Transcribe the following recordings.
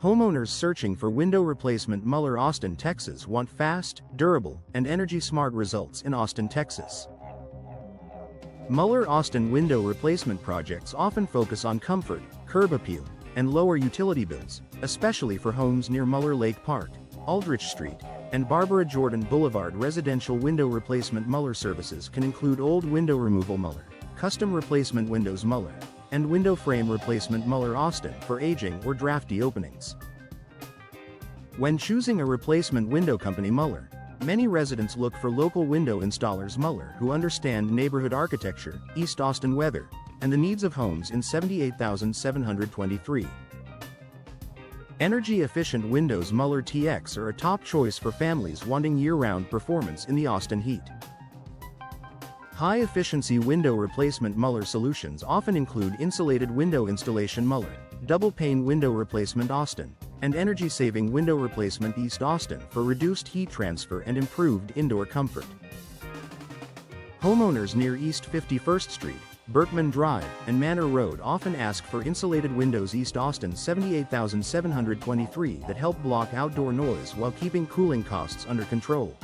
Homeowners searching for window replacement Mueller Austin Texas want fast, durable, and energy-smart results in Austin, Texas. Mueller Austin window replacement projects often focus on comfort, curb appeal, and lower utility bills, especially for homes near Mueller Lake Park, Aldrich Street, and Barbara Jordan Blvd. Residential window replacement Mueller services can include old window removal Mueller, custom replacement windows Mueller, and window frame replacement Mueller Austin for aging or drafty openings. When choosing a replacement window company Mueller, many residents look for local window installers Mueller who understand neighborhood architecture, East Austin weather, and the needs of homes in 78,723. Energy-efficient windows Mueller TX are a top choice for families wanting year-round performance in the Austin heat. High-efficiency window replacement Mueller solutions often include insulated window installation Mueller, double-pane window replacement Austin, and energy-saving window replacement East Austin for reduced heat transfer and improved indoor comfort. Homeowners near East 51st Street, Berkman Drive, and Manor Road often ask for insulated windows East Austin 78,723 that help block outdoor noise while keeping cooling costs under control.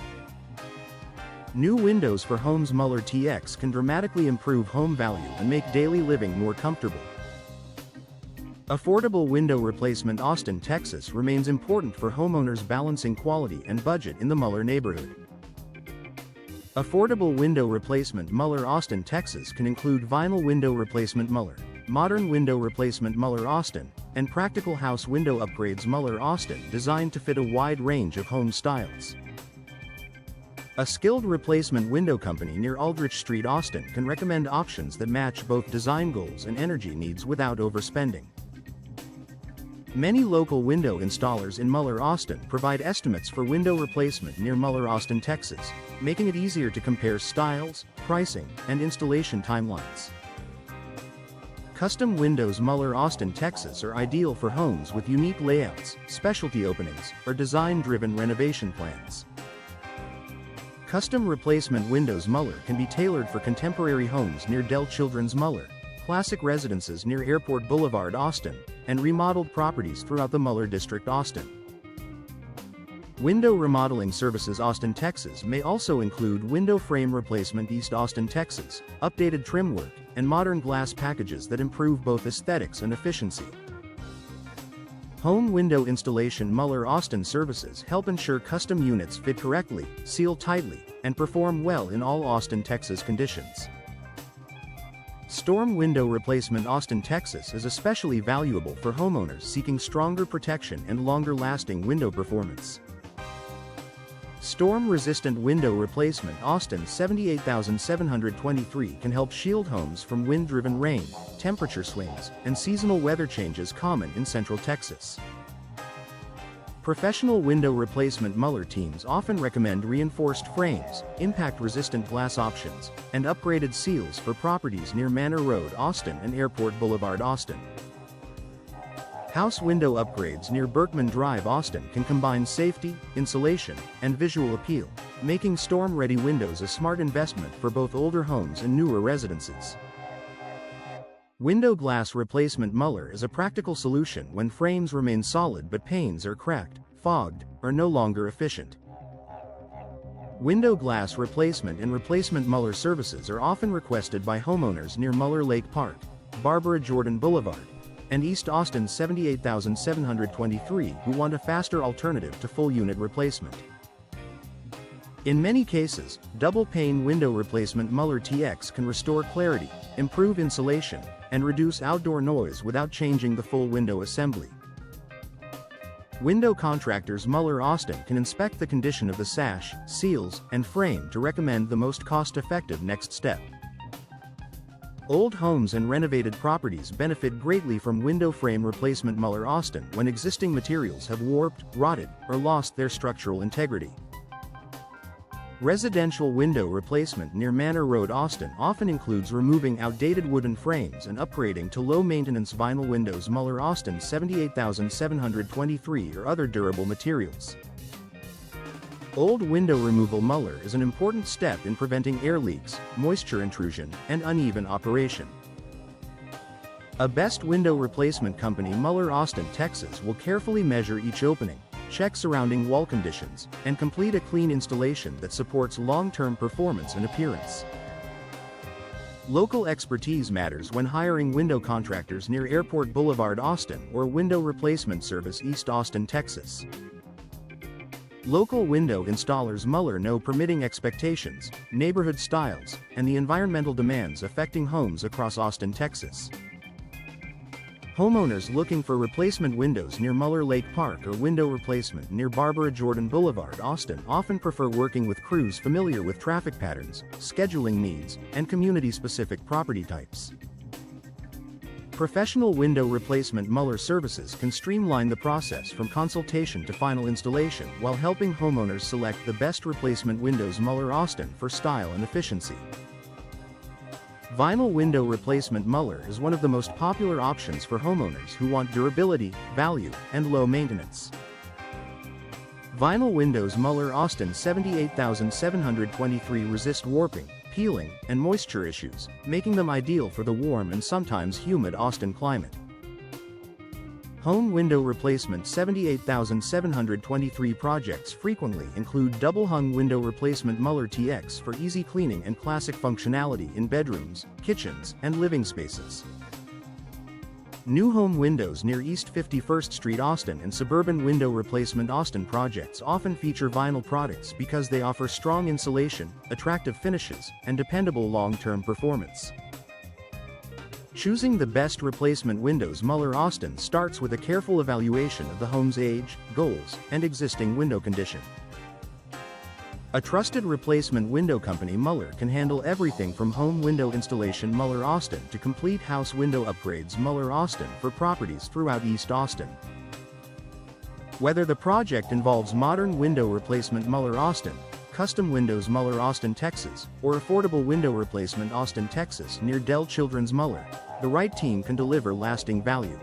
New windows for homes Mueller TX can dramatically improve home value and make daily living more comfortable. Affordable window replacement Austin, Texas remains important for homeowners balancing quality and budget in the Mueller neighborhood. Affordable window replacement Mueller Austin, Texas can include vinyl window replacement Mueller, modern window replacement Mueller Austin, and practical house window upgrades Mueller Austin designed to fit a wide range of home styles. A skilled replacement window company near Aldrich Street Austin can recommend options that match both design goals and energy needs without overspending. Many local window installers in Mueller Austin provide estimates for window replacement near Mueller Austin, Texas, making it easier to compare styles, pricing, and installation timelines. Custom windows Mueller Austin, Texas are ideal for homes with unique layouts, specialty openings, or design-driven renovation plans. Custom replacement windows Mueller can be tailored for contemporary homes near Dell Children's Mueller, classic residences near Airport Boulevard Austin, and remodeled properties throughout the Mueller District Austin. Window remodeling services Austin, Texas may also include window frame replacement East Austin, Texas, updated trim work, and modern glass packages that improve both aesthetics and efficiency. Home window installation Mueller Austin services help ensure custom units fit correctly, seal tightly, and perform well in all Austin, Texas conditions. Storm window replacement Austin, Texas is especially valuable for homeowners seeking stronger protection and longer-lasting window performance. Storm-resistant window replacement Austin 78,723 can help shield homes from wind-driven rain, temperature swings, and seasonal weather changes common in Central Texas. Professional window replacement Mueller teams often recommend reinforced frames, impact-resistant glass options, and upgraded seals for properties near Manor Road, Austin, and Airport Boulevard, Austin. House window upgrades near Berkman Drive, Austin can combine safety, insulation, and visual appeal, making storm-ready windows a smart investment for both older homes and newer residences. Window glass replacement Mueller is a practical solution when frames remain solid but panes are cracked, fogged, or no longer efficient. Window glass replacement and replacement Mueller services are often requested by homeowners near Mueller Lake Park, Barbara Jordan Blvd, and East Austin 78,723 who want a faster alternative to full unit replacement. In many cases, double-pane window replacement Mueller TX can restore clarity, improve insulation, and reduce outdoor noise without changing the full window assembly. Window contractors Mueller Austin can inspect the condition of the sash, seals, and frame to recommend the most cost-effective next step. Old homes and renovated properties benefit greatly from window frame replacement Mueller Austin when existing materials have warped, rotted, or lost their structural integrity. Residential window replacement near Manor Road, Austin often includes removing outdated wooden frames and upgrading to low-maintenance vinyl windows Mueller Austin 78,723 or other durable materials. Old window removal Mueller is an important step in preventing air leaks, moisture intrusion, and uneven operation. A best window replacement company, Mueller Austin Texas, will carefully measure each opening, check surrounding wall conditions, and complete a clean installation that supports long-term performance and appearance. Local expertise matters when hiring window contractors near Airport Boulevard Austin or Window Replacement Service East Austin, Texas. Local window installers Mueller know permitting expectations, neighborhood styles, and the environmental demands affecting homes across Austin, Texas. Homeowners looking for replacement windows near Mueller Lake Park or window replacement near Barbara Jordan Blvd, Austin often prefer working with crews familiar with traffic patterns, scheduling needs, and community-specific property types. Professional window replacement Mueller services can streamline the process from consultation to final installation while helping homeowners select the best replacement windows. Mueller Austin for style and efficiency. Vinyl window replacement. Mueller is one of the most popular options for homeowners who want durability, value, and low maintenance. Vinyl windows. Mueller Austin 78723 resist warping, peeling, and moisture issues, making them ideal for the warm and sometimes humid Austin climate. Home window replacement. 78723 projects frequently include double-hung window replacement. Mueller TX for easy cleaning and classic functionality in bedrooms, kitchens, and living spaces. New home windows near East 51st Street Austin and suburban window replacement Austin projects often feature vinyl products because they offer strong insulation, attractive finishes, and dependable long-term performance. Choosing the best replacement windows. Mueller Austin starts with a careful evaluation of the home's age, goals, and existing window condition. A trusted replacement window company, Mueller can handle everything from home window installation. Mueller Austin to complete house window upgrades. Mueller Austin for properties throughout East Austin. Whether the project involves modern window replacement. Mueller Austin, custom windows. Mueller Austin Texas, or affordable window replacement. Austin, Texas near Dell Children's. Mueller, the right team can deliver lasting value.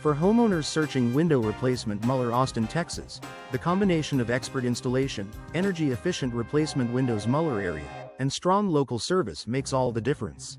For homeowners searching window replacement. Mueller Austin Texas, the combination of expert installation, energy-efficient replacement windows. Mueller area, and strong local service makes all the difference.